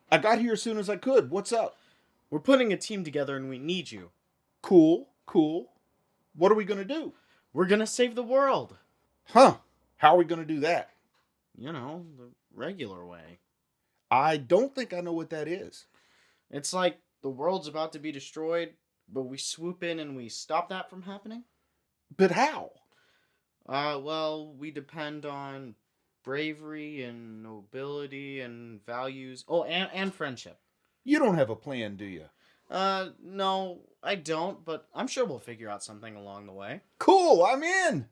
I got here as soon as I could. What's up? We're putting a team together and we need you. Cool, cool. What are we gonna do? We're gonna save the world. Huh? How are we gonna do that? You know, the regular way. I don't think I know what that is. It's like the world's about to be destroyed, but we swoop in and we stop that from happening. But how? Well, we depend on bravery and nobility and values. Oh, and friendship. You don't have a plan, do you? No, I don't, but I'm sure we'll figure out something along the way. Cool, I'm in.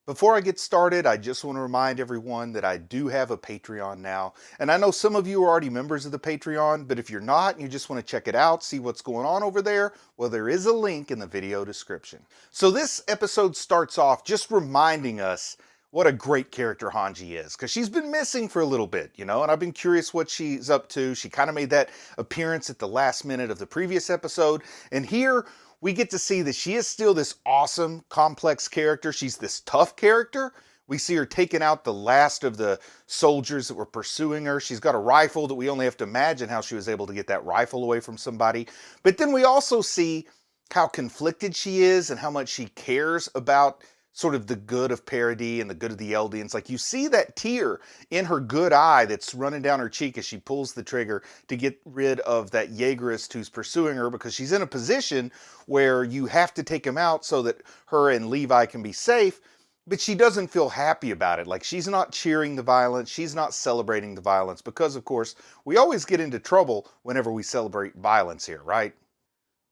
Before I get started, I just want to remind everyone that I do have a Patreon now. And I know some of you are already members of the Patreon, but if you're not and you just want to check it out, see what's going on over there, well, there is a link in the video description. So this episode starts off just reminding us what a great character Hanji is, because she's been missing for a little bit, and I've been curious what she's up to. She kind of made that appearance at the last minute of the previous episode, and here we get to see that she is still this awesome, complex character. She's this tough character. We see her taking out the last of the soldiers that were pursuing her. She's got a rifle that we only have to imagine how she was able to get that rifle away from somebody. But then we also see how conflicted she is and how much she cares about sort of the good of Paradis and the good of the Eldians. Like, you see that tear in her good eye that's running down her cheek as she pulls the trigger to get rid of that Jaegerist who's pursuing her, because she's in a position where you have to take him out so that her and Levi can be safe. But she doesn't feel happy about it. Like, she's not cheering the violence. She's not celebrating the violence because, of course, we always get into trouble whenever we celebrate violence here, right?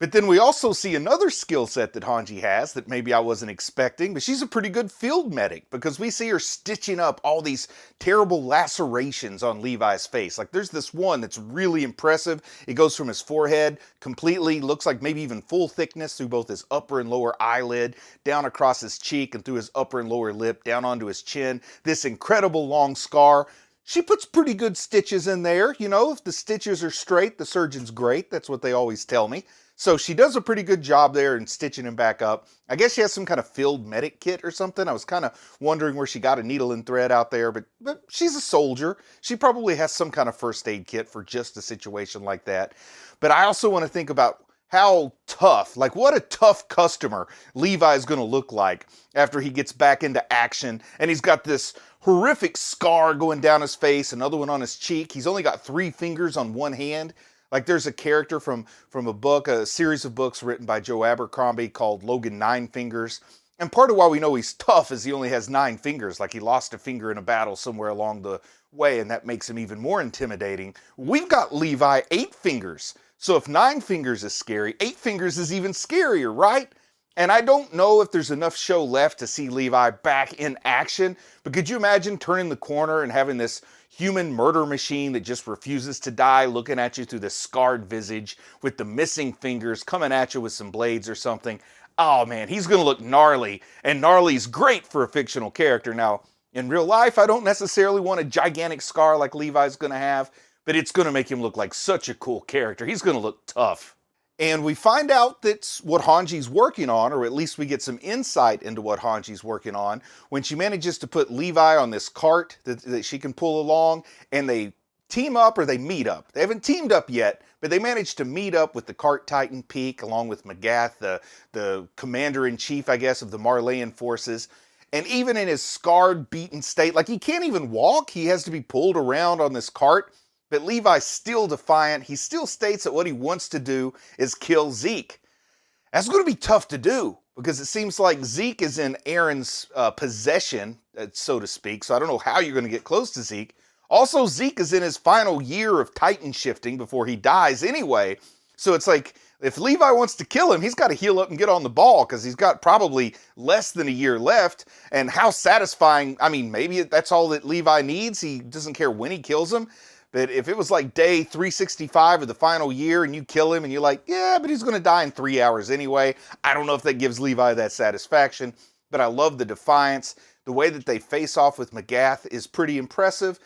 But then we also see another skill set that Hanji has that maybe I wasn't expecting, but she's a pretty good field medic, because we see her stitching up all these terrible lacerations on Levi's face. Like, there's this one that's really impressive. It goes from his forehead completely, looks like maybe even full thickness through both his upper and lower eyelid, down across his cheek and through his upper and lower lip, down onto his chin. This incredible long scar. She puts pretty good stitches in there. If the stitches are straight, the surgeon's great. That's what they always tell me. So she does a pretty good job there in stitching him back up. I guess she has some kind of field medic kit or something. I was kind of wondering where she got a needle and thread out there, but she's a soldier. She probably has some kind of first aid kit for just a situation like that. But I also want to think about how tough, like what a tough customer Levi is going to look like after he gets back into action, and he's got this horrific scar going down his face, another one on his cheek. He's only got 3 fingers on one hand. Like, there's a character from a book, a series of books written by Joe Abercrombie called Logan Nine Fingers. And part of why we know he's tough is he only has 9 fingers. Like, he lost a finger in a battle somewhere along the way, and that makes him even more intimidating. We've got Levi 8 fingers. So if 9 fingers is scary, 8 fingers is even scarier, right? And I don't know if there's enough show left to see Levi back in action, but could you imagine turning the corner and having this human murder machine that just refuses to die looking at you through the scarred visage with the missing fingers, coming at you with some blades or something? Oh man, he's going to look gnarly, and gnarly's great for a fictional character. Now, in real life, I don't necessarily want a gigantic scar like Levi's going to have, but it's going to make him look like such a cool character. He's going to look tough. And we find out that's what Hanji's working on, or at least we get some insight into what Hanji's working on, when she manages to put Levi on this cart that she can pull along, and they team up, or they meet up. They haven't teamed up yet, but they managed to meet up with the cart titan Peak, along with Magath, the commander-in-chief, I guess, of the Marleyan forces. And even in his scarred, beaten state, like, he can't even walk. He has to be pulled around on this cart. But Levi's still defiant. He still states that what he wants to do is kill Zeke. That's going to be tough to do, because it seems like Zeke is in Aaron's possession, so to speak. So I don't know how you're going to get close to Zeke. Also, Zeke is in his final year of Titan shifting before he dies anyway. So it's like, if Levi wants to kill him, he's got to heal up and get on the ball, because he's got probably less than a year left. And how satisfying, I mean, maybe that's all that Levi needs. He doesn't care when he kills him. But if it was like day 365 of the final year and you kill him and you're like, yeah, but he's going to die in 3 hours anyway, I don't know if that gives Levi that satisfaction. But I love the defiance. The way that they face off with Magath is pretty impressive.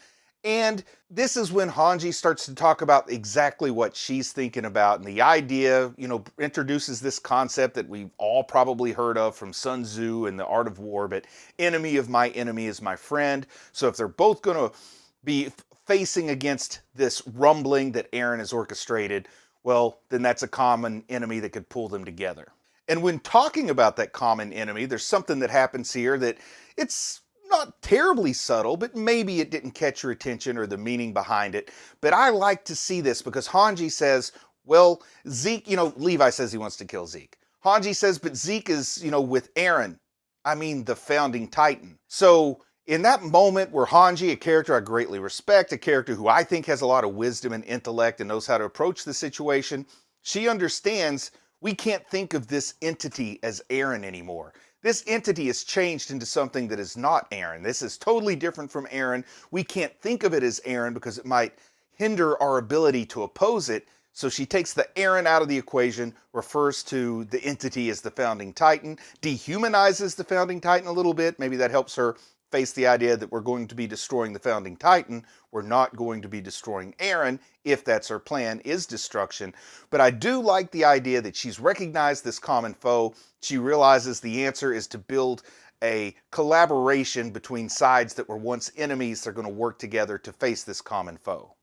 And this is when Hanji starts to talk about exactly what she's thinking about. And the idea, introduces this concept that we've all probably heard of from Sun Tzu and the Art of War, but enemy of my enemy is my friend. So if they're both going to be facing against this rumbling that Eren has orchestrated, well, then that's a common enemy that could pull them together. And when talking about that common enemy, there's something that happens here that it's not terribly subtle, but maybe it didn't catch your attention or the meaning behind it. But I like to see this because Hanji says, well, Zeke, Levi says he wants to kill Zeke. Hanji says, but Zeke is, with Eren. I mean, the founding Titan. So in that moment where Hanji, a character I greatly respect, a character who I think has a lot of wisdom and intellect and knows how to approach the situation, she understands we can't think of this entity as Eren anymore. This entity has changed into something that is not Eren. This is totally different from Eren. We can't think of it as Eren because it might hinder our ability to oppose it. So she takes the Eren out of the equation, refers to the entity as the founding Titan, dehumanizes the founding Titan a little bit. Maybe that helps her face the idea that we're going to be destroying the founding Titan. We're not going to be destroying Eren, if that's her plan, is destruction. But I do like the idea that she's recognized this common foe. She realizes the answer is to build a collaboration between sides that were once enemies. They're going to work together to face this common foe.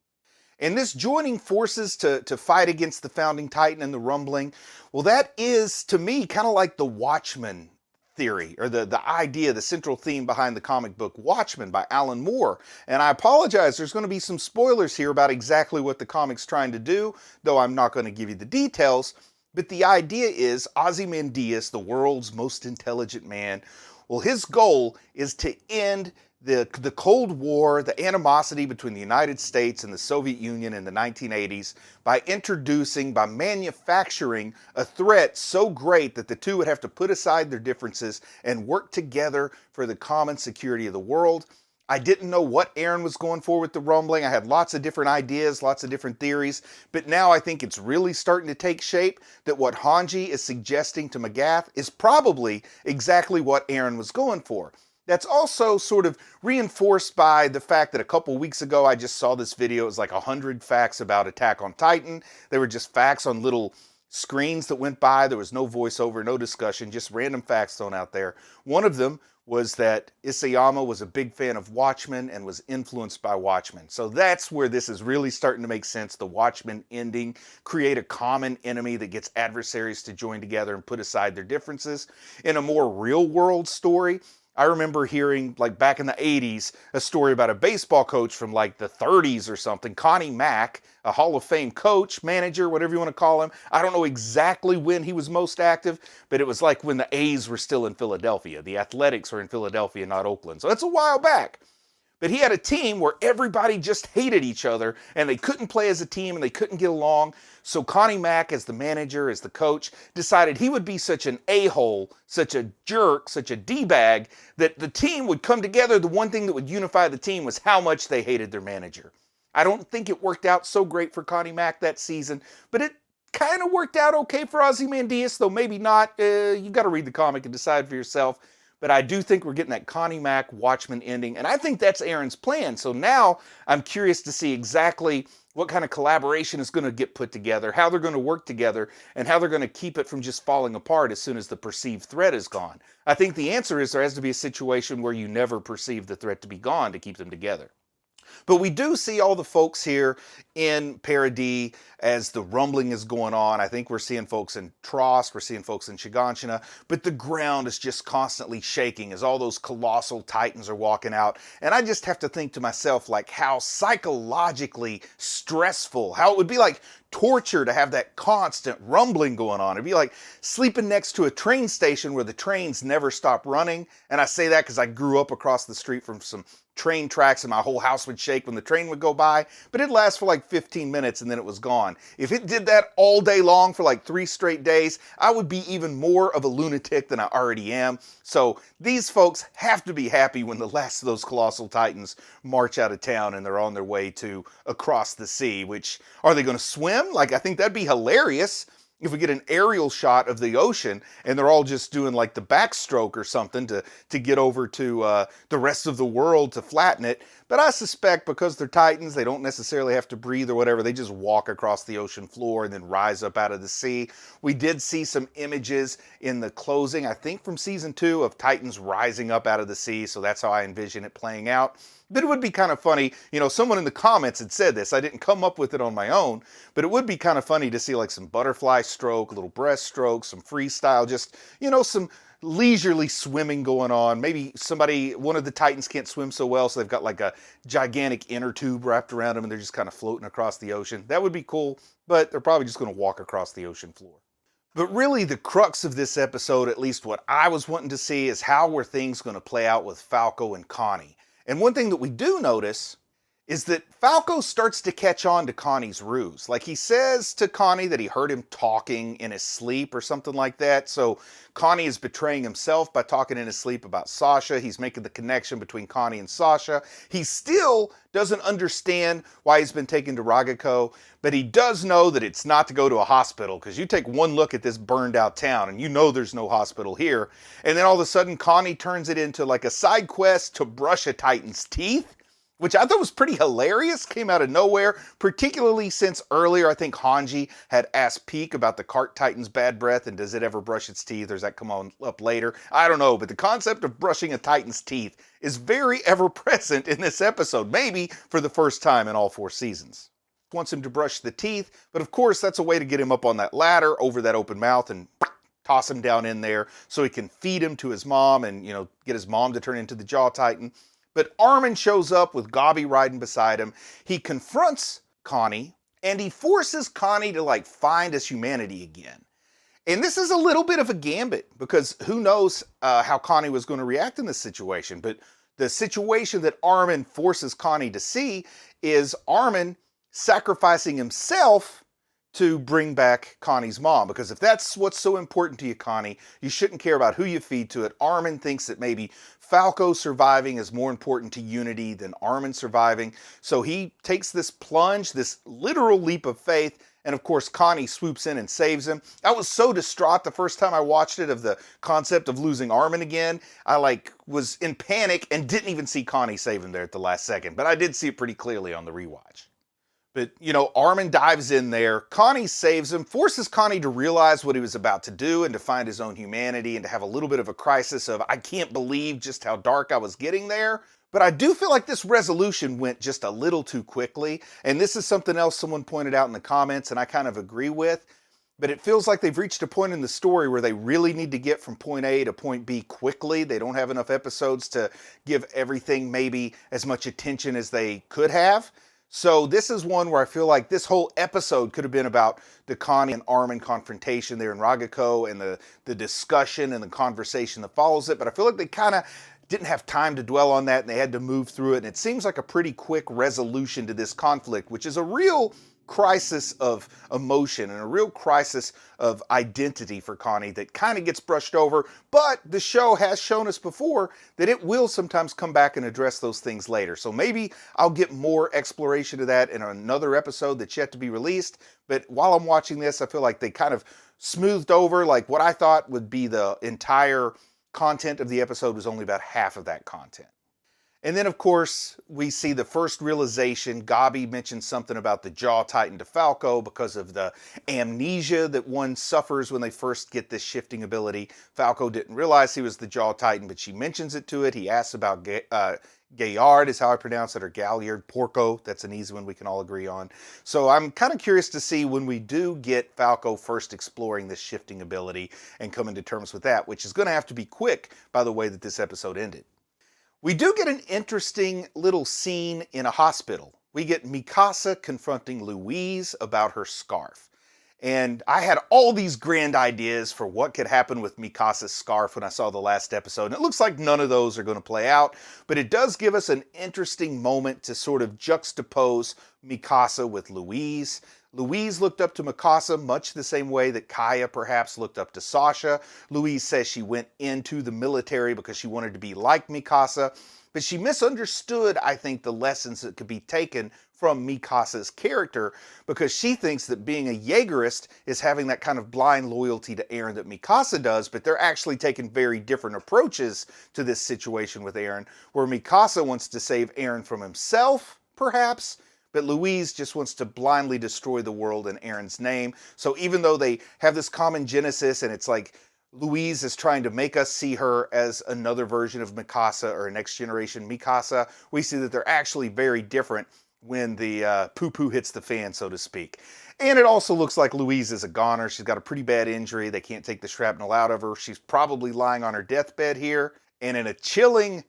And this joining forces to fight against the founding Titan and the rumbling, well, that is, to me, kind of like the Watchman Theory, or the idea, the central theme behind the comic book Watchmen by Alan Moore. And I apologize, there's going to be some spoilers here about exactly what the comic's trying to do, though I'm not going to give you the details. But the idea is Ozymandias, the world's most intelligent man, well, his goal is to end the Cold War, the animosity between the United States and the Soviet Union in the 1980s by manufacturing a threat so great that the two would have to put aside their differences and work together for the common security of the world. I didn't know what Eren was going for with the rumbling. I had lots of different ideas, lots of different theories, but now I think it's really starting to take shape that what Hanji is suggesting to Magath is probably exactly what Eren was going for. That's also sort of reinforced by the fact that a couple weeks ago I just saw this video. It was like 100 facts about Attack on Titan. They were just facts on little screens that went by. There was no voiceover, no discussion, just random facts thrown out there. One of them was that Isayama was a big fan of Watchmen and was influenced by Watchmen. So that's where this is really starting to make sense. The Watchmen ending, create a common enemy that gets adversaries to join together and put aside their differences. In a more real world story, I remember hearing, like back in the 80s, a story about a baseball coach from like the 30s or something, Connie Mack, a Hall of Fame coach, manager, whatever you want to call him. I don't know exactly when he was most active, but it was like when the A's were still in Philadelphia. The Athletics were in Philadelphia, not Oakland. So that's a while back. But he had a team where everybody just hated each other and they couldn't play as a team and they couldn't get along. So Connie Mack, as the manager, as the coach, decided he would be such an a-hole, such a jerk, such a d-bag, that the team would come together. The one thing that would unify the team was how much they hated their manager. I don't think it worked out so great for Connie Mack that season, but it kind of worked out okay for Ozymandias, though maybe not. You got to read the comic and decide for yourself. But I do think we're getting that Connie Mack Watchmen ending, and I think that's Eren's plan. So now I'm curious to see exactly what kind of collaboration is going to get put together, how they're going to work together, and how they're going to keep it from just falling apart as soon as the perceived threat is gone. I think the answer is there has to be a situation where you never perceive the threat to be gone to keep them together. But we do see all the folks here in Paradis as the rumbling is going on. I think we're seeing folks in Trost, we're seeing folks in Shiganshina, but the ground is just constantly shaking as all those colossal titans are walking out. And I just have to think to myself, like, how psychologically stressful, how it would be like torture to have that constant rumbling going on. It'd be like sleeping next to a train station where the trains never stop running. And I say that because I grew up across the street from some train tracks and my whole house would shake when the train would go by, but it'd last for like 15 minutes and then it was gone. If it did that all day long for like 3 straight days, I would be even more of a lunatic than I already am. So these folks have to be happy when the last of those colossal titans march out of town and they're on their way to across the sea, which, are they going to swim? Like, I think that'd be hilarious. if we get an aerial shot of the ocean and they're all just doing like the backstroke or something to get over to the rest of the world to flatten it. But I suspect because they're Titans, they don't necessarily have to breathe or whatever. They just walk across the ocean floor and then rise up out of the sea. We did see some images in the closing, I think from season 2, of Titans rising up out of the sea. So that's how I envision it playing out. But it would be kind of funny, someone in the comments had said this. I didn't come up with it on my own, but it would be kind of funny to see like some butterfly stroke, a little breaststroke, some freestyle, just, some leisurely swimming going on. Maybe one of the Titans can't swim so well, so they've got like a gigantic inner tube wrapped around them and they're just kind of floating across the ocean. That would be cool, but they're probably just going to walk across the ocean floor. But really the crux of this episode, at least what I was wanting to see, is how were things going to play out with Falco and Connie. And one thing that we do notice is that Falco starts to catch on to Connie's ruse. Like he says to Connie that he heard him talking in his sleep or something like that. So Connie is betraying himself by talking in his sleep about Sasha. He's making the connection between Connie and Sasha. He still doesn't understand why he's been taken to Ragako, but he does know that it's not to go to a hospital, because you take one look at this burned out town and you know there's no hospital here. And then all of a sudden Connie turns it into like a side quest to brush a Titan's teeth, which I thought was pretty hilarious, came out of nowhere, particularly since earlier I think Hanji had asked Peak about the cart Titan's bad breath and does it ever brush its teeth, or does that come on up later? I don't know, but the concept of brushing a Titan's teeth is very ever present in this episode, maybe for the first time in all 4 seasons. Wants him to brush the teeth, but of course that's a way to get him up on that ladder over that open mouth and toss him down in there so he can feed him to his mom and, get his mom to turn into the Jaw Titan. But Armin shows up with Gabi riding beside him. He confronts Connie, and he forces Connie to find his humanity again. And this is a little bit of a gambit, because who knows how Connie was going to react in this situation. But the situation that Armin forces Connie to see is Armin sacrificing himself to bring back Connie's mom. Because if that's what's so important to you, Connie, you shouldn't care about who you feed to it. Armin thinks that maybe Falco surviving is more important to Unity than Armin surviving. So he takes this plunge, this literal leap of faith, and of course Connie swoops in and saves him. I was so distraught the first time I watched it of the concept of losing Armin again. I was in panic and didn't even see Connie save him there at the last second. But I did see it pretty clearly on the rewatch. But, Armin dives in there, Connie saves him, forces Connie to realize what he was about to do and to find his own humanity and to have a little bit of a crisis of, I can't believe just how dark I was getting there. But I do feel like this resolution went just a little too quickly. And this is something else someone pointed out in the comments and I kind of agree with. But it feels like they've reached a point in the story where they really need to get from point A to point B quickly. They don't have enough episodes to give everything maybe as much attention as they could have. So this is one where I feel like this whole episode could have been about the Connie and Armin confrontation there in Ragako and the discussion and the conversation that follows it. But I feel like they kind of didn't have time to dwell on that and they had to move through it. And it seems like a pretty quick resolution to this conflict, which is a real crisis of emotion and a real crisis of identity for Connie that kind of gets brushed over. But the show has shown us before that it will sometimes come back and address those things later. So maybe I'll get more exploration of that in another episode that's yet to be released. But while I'm watching this, I feel like they kind of smoothed over what I thought would be the entire content of the episode was only about half of that content. And then, of course, we see the first realization. Gabi mentioned something about the Jaw Titan to Falco because of the amnesia that one suffers when they first get this shifting ability. Falco didn't realize he was the Jaw Titan, but she mentions it to it. He asks about Gaillard is how I pronounce it, or Galliard, Porco. That's an easy one we can all agree on. So I'm kind of curious to see when we do get Falco first exploring this shifting ability and coming to terms with that, which is going to have to be quick by the way that this episode ended. We do get an interesting little scene in a hospital. We get Mikasa confronting Louise about her scarf. And I had all these grand ideas for what could happen with Mikasa's scarf when I saw the last episode. And it looks like none of those are going to play out. But it does give us an interesting moment to sort of juxtapose Mikasa with Louise. Louise looked up to Mikasa much the same way that Kaya perhaps looked up to Sasha. Louise says she went into the military because she wanted to be like Mikasa, but she misunderstood, I think, the lessons that could be taken from Mikasa's character, because she thinks that being a Jaegerist is having that kind of blind loyalty to Eren that Mikasa does, but they're actually taking very different approaches to this situation with Eren, where Mikasa wants to save Eren from himself, perhaps, but Louise just wants to blindly destroy the world in Eren's name. So even though they have this common genesis, and it's like Louise is trying to make us see her as another version of Mikasa, or a next generation Mikasa, we see that they're actually very different when the poo-poo hits the fan, so to speak. And it also looks like Louise is a goner. She's got a pretty bad injury. They can't take the shrapnel out of her. She's probably lying on her deathbed here. And in a chilling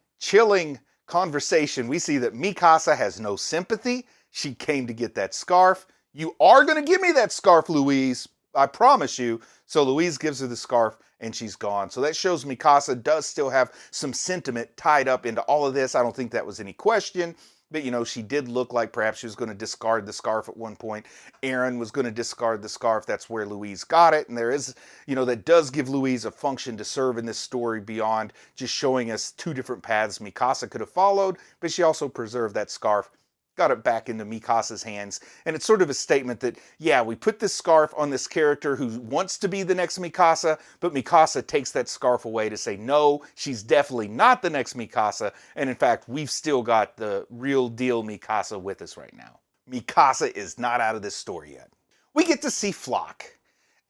conversation, we see that Mikasa has no sympathy. She came to get that scarf. You are going to give me that scarf, Louise. I promise you. So Louise gives her the scarf and she's gone. So that shows Mikasa does still have some sentiment tied up into all of this. I don't think that was any question. But, you know, she did look like perhaps she was going to discard the scarf at one point. Eren was going to discard the scarf. That's where Louise got it. And there is, you know, that does give Louise a function to serve in this story beyond just showing us two different paths Mikasa could have followed. But she also preserved that scarf, got it back into Mikasa's hands. And it's sort of a statement that, yeah, we put this scarf on this character who wants to be the next Mikasa, but Mikasa takes that scarf away to say, no, she's definitely not the next Mikasa. And in fact, we've still got the real deal Mikasa with us right now. Mikasa is not out of this story yet. We get to see Flock.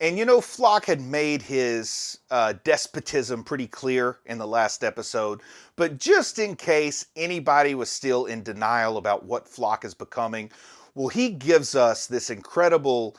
And you know, Flock had made his despotism pretty clear in the last episode, but just in case anybody was still in denial about what Flock is becoming, well, he gives us this incredible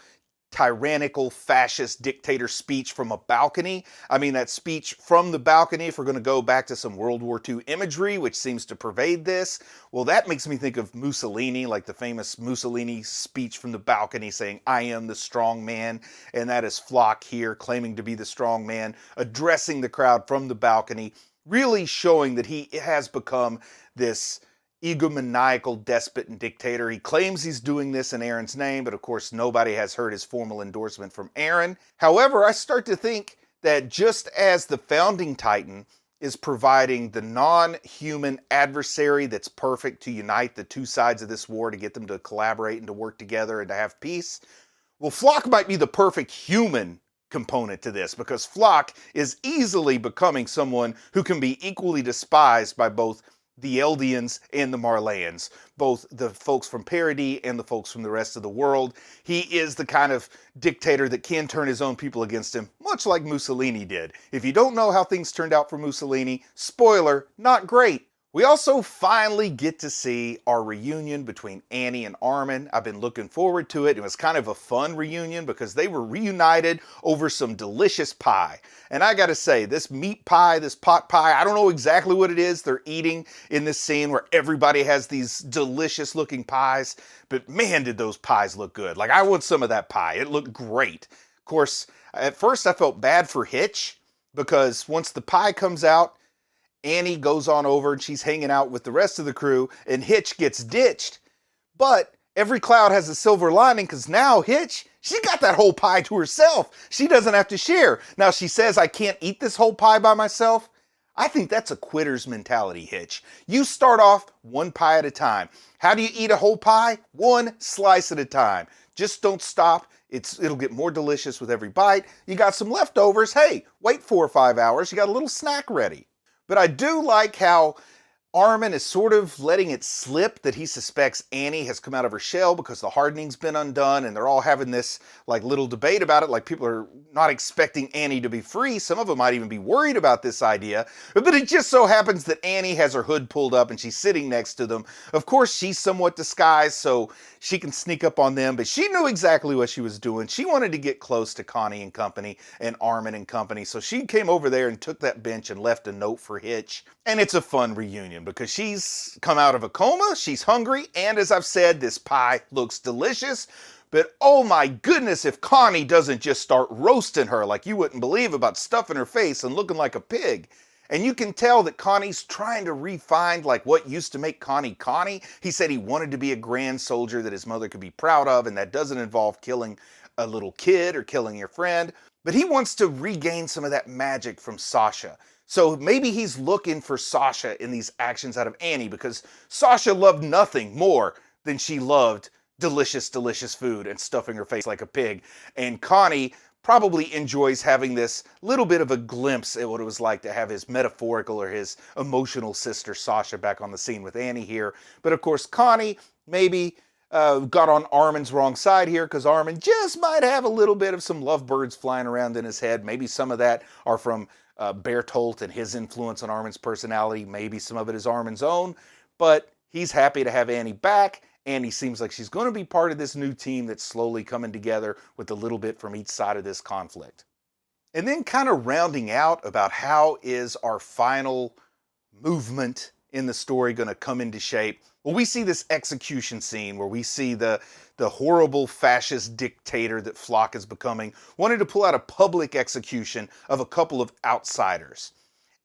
tyrannical fascist dictator speech from a balcony. I mean, that speech from the balcony, if we're going to go back to some World War II imagery, which seems to pervade this, well, that makes me think of Mussolini, like the famous Mussolini speech from the balcony saying, I am the strong man. And that is Flock here claiming to be the strong man, addressing the crowd from the balcony, really showing that he has become this egomaniacal despot and dictator. He claims he's doing this in Eren's name, but of course nobody has heard his formal endorsement from Eren. However, I start to think that just as the founding titan is providing the non-human adversary that's perfect to unite the two sides of this war, to get them to collaborate and to work together and to have peace, well, Flock might be the perfect human component to this, because Flock is easily becoming someone who can be equally despised by both the Eldians and the Marleyans, both the folks from Paradis and the folks from the rest of the world. He is the kind of dictator that can turn his own people against him, much like Mussolini did. If you don't know how things turned out for Mussolini, spoiler, not great. We also finally get to see our reunion between Annie and Armin. I've been looking forward to it. It was kind of a fun reunion because they were reunited over some delicious pie. And I gotta say, this meat pie, this pot pie, I don't know exactly what it is they're eating in this scene where everybody has these delicious looking pies, but man, did those pies look good. Like, I want some of that pie. It looked great. Of course, at first I felt bad for Hitch, because once the pie comes out, Annie goes on over and she's hanging out with the rest of the crew, and Hitch gets ditched. But every cloud has a silver lining, because now Hitch, she got that whole pie to herself. She doesn't have to share. Now she says, I can't eat this whole pie by myself. I think that's a quitter's mentality, Hitch. You start off one pie at a time. How do you eat a whole pie? One slice at a time. Just don't stop. It'll get more delicious with every bite. You got some leftovers. Hey, wait 4 or 5 hours. You got a little snack ready. But I do like how Armin is sort of letting it slip that he suspects Annie has come out of her shell because the hardening's been undone, and they're all having this like little debate about it, like people are not expecting Annie to be free. Some of them might even be worried about this idea, but it just so happens that Annie has her hood pulled up and she's sitting next to them. Of course, she's somewhat disguised, so she can sneak up on them, but she knew exactly what she was doing. She wanted to get close to Connie and company and Armin and company, so she came over there and took that bench and left a note for Hitch. And it's a fun reunion because she's come out of a coma, she's hungry, and as I've said, this pie looks delicious. But oh my goodness, if Connie doesn't just start roasting her like you wouldn't believe, about stuffing her face and looking like a pig. And you can tell that Connie's trying to refine like what used to make Connie Connie. He said he wanted to be a grand soldier that his mother could be proud of, and that doesn't involve killing a little kid or killing your friend. But he wants to regain some of that magic from Sasha. So maybe he's looking for Sasha in these actions out of Annie, because Sasha loved nothing more than she loved delicious, delicious food and stuffing her face like a pig. And Connie probably enjoys having this little bit of a glimpse at what it was like to have his metaphorical or his emotional sister Sasha back on the scene with Annie here. But of course, Connie maybe got on Armin's wrong side here, because Armin just might have a little bit of some lovebirds flying around in his head. Maybe some of that are from Bertolt and his influence on Armin's personality. Maybe some of it is Armin's own. But he's happy to have Annie back. Annie seems like she's going to be part of this new team that's slowly coming together with a little bit from each side of this conflict. And then kind of rounding out about how is our final movement in the story going to come into shape. Well, we see this execution scene where we see the horrible fascist dictator that Flock is becoming wanted to pull out a public execution of a couple of outsiders.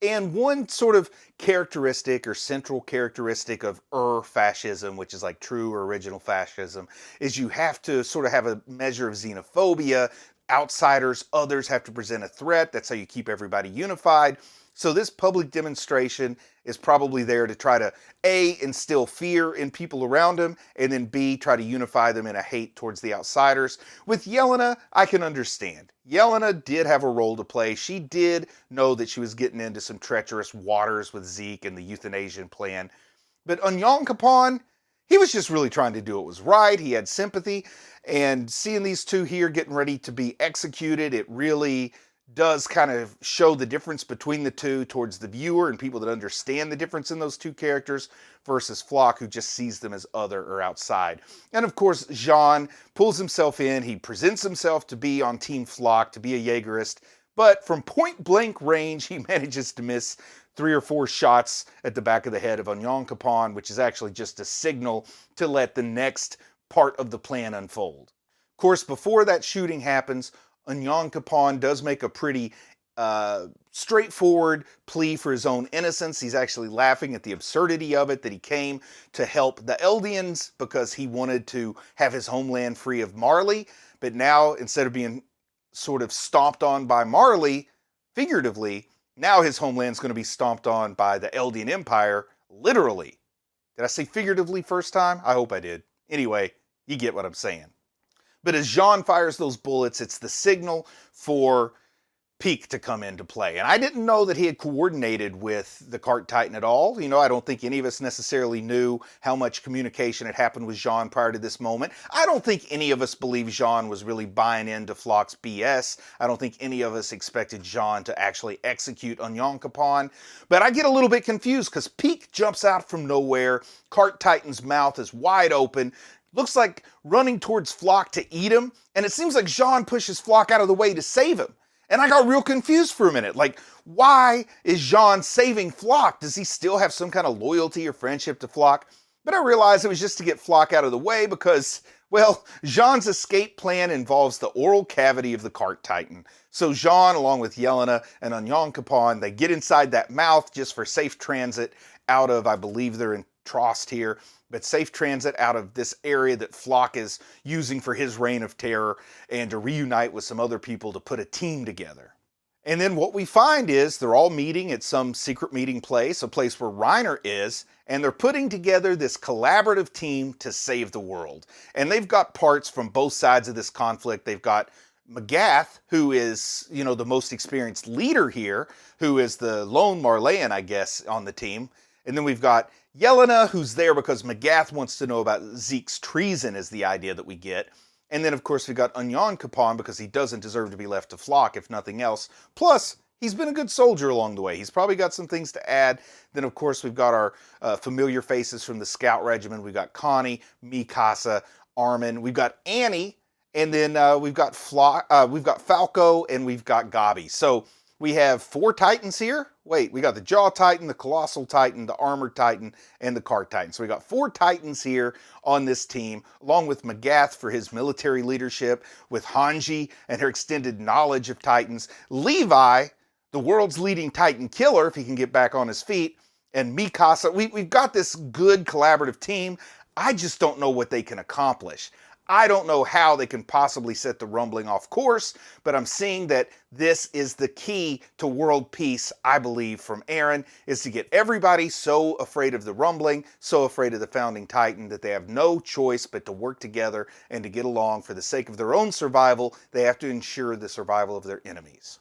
And one sort of characteristic or central characteristic of fascism, which is like true or original fascism, is you have to sort of have a measure of xenophobia. Outsiders, others have to present a threat. That's how you keep everybody unified. So this public demonstration is probably there to try to A, instill fear in people around him, and then B, try to unify them in a hate towards the outsiders. With Yelena, I can understand. Yelena did have a role to play. She did know that she was getting into some treacherous waters with Zeke and the euthanasian plan. But Onion Capon, he was just really trying to do what was right. He had sympathy. And seeing these two here getting ready to be executed, it really does kind of show the difference between the two towards the viewer and people that understand the difference in those two characters versus Flock, who just sees them as other or outside. And of course, Jean pulls himself in. He presents himself to be on Team Flock, to be a Jaegerist, but from point blank range, he manages to miss 3 or 4 shots at the back of the head of Onion Capon, which is actually just a signal to let the next part of the plan unfold. Of course, before that shooting happens, Onion Capon does make a pretty straightforward plea for his own innocence. He's actually laughing at the absurdity of it, that he came to help the Eldians because he wanted to have his homeland free of Marley. But now, instead of being sort of stomped on by Marley, figuratively, now his homeland's going to be stomped on by the Eldian Empire, literally. Did I say figuratively first time? I hope I did. Anyway, you get what I'm saying. But as Jean fires those bullets, it's the signal for Peak to come into play. And I didn't know that he had coordinated with the Cart Titan at all. You know, I don't think any of us necessarily knew how much communication had happened with Jean prior to this moment. I don't think any of us believed Jean was really buying into Flock's BS. I don't think any of us expected Jean to actually execute Onion Capon. But I get a little bit confused because Peak jumps out from nowhere. Cart Titan's mouth is wide open. Looks like running towards Flock to eat him. And it seems like Jean pushes Flock out of the way to save him. And I got real confused for a minute. Like, why is Jean saving Flock? Does he still have some kind of loyalty or friendship to Flock? But I realized it was just to get Flock out of the way because, well, Jean's escape plan involves the oral cavity of the Cart Titan. So Jean, along with Yelena and Onion Capon, they get inside that mouth just for safe transit out of, I believe they're in Trost here, but safe transit out of this area that Flock is using for his reign of terror and to reunite with some other people to put a team together. And then what we find is they're all meeting at some secret meeting place, a place where Reiner is, and they're putting together this collaborative team to save the world. And they've got parts from both sides of this conflict. They've got Magath, who is, you know, the most experienced leader here, who is the lone Marleyan, I guess, on the team. And then we've got Yelena, who's there because Magath wants to know about Zeke's treason, is the idea that we get. And then, of course, we've got Onion Capon because he doesn't deserve to be left to Flock, if nothing else. Plus, he's been a good soldier along the way. He's probably got some things to add. Then, of course, we've got our familiar faces from the Scout Regiment. We've got Connie, Mikasa, Armin. We've got Annie. And then we've got Falco, and we've got Gabi. So we have 4 Titans here. Wait, we got the Jaw Titan, the Colossal Titan, the Armored Titan, and the Cart Titan. So we got 4 Titans here on this team, along with Magath for his military leadership, with Hanji and her extended knowledge of Titans, Levi, the world's leading Titan killer if he can get back on his feet, and Mikasa. We've got this good collaborative team. I just don't know what they can accomplish. I don't know how they can possibly set the rumbling off course, but I'm seeing that this is the key to world peace, I believe, from Eren, is to get everybody so afraid of the rumbling, so afraid of the founding Titan, that they have no choice but to work together and to get along for the sake of their own survival. They have to ensure the survival of their enemies.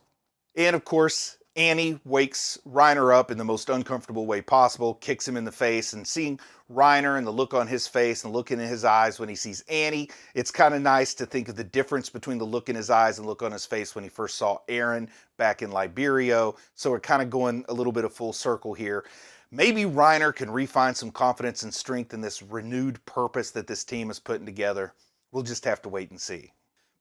And of course, Annie wakes Reiner up in the most uncomfortable way possible, kicks him in the face, and seeing Reiner and the look on his face and the look in his eyes when he sees Annie, it's kind of nice to think of the difference between the look in his eyes and the look on his face when he first saw Eren back in Liberio. So we're kind of going a little bit of full circle here. Maybe Reiner can refine some confidence and strength in this renewed purpose that this team is putting together. We'll just have to wait and see.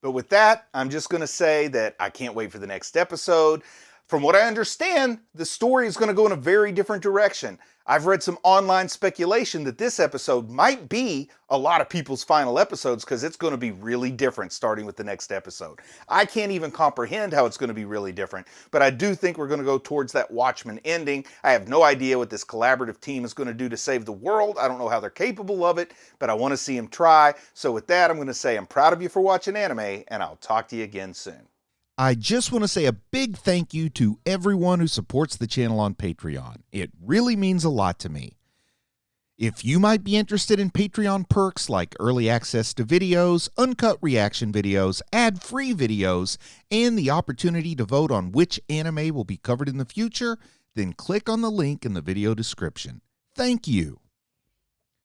But with that, I'm just going to say that I can't wait for the next episode. From what I understand, the story is going to go in a very different direction. I've read some online speculation that this episode might be a lot of people's final episodes because it's going to be really different starting with the next episode. I can't even comprehend how it's going to be really different, but I do think we're going to go towards that Watchman ending. I have no idea what this collaborative team is going to do to save the world. I don't know how they're capable of it, but I want to see them try. So with that, I'm going to say I'm proud of you for watching anime, and I'll talk to you again soon. I just want to say a big thank you to everyone who supports the channel on Patreon. It really means a lot to me. If you might be interested in Patreon perks like early access to videos, uncut reaction videos, ad-free videos, and the opportunity to vote on which anime will be covered in the future, then click on the link in the video description. Thank you.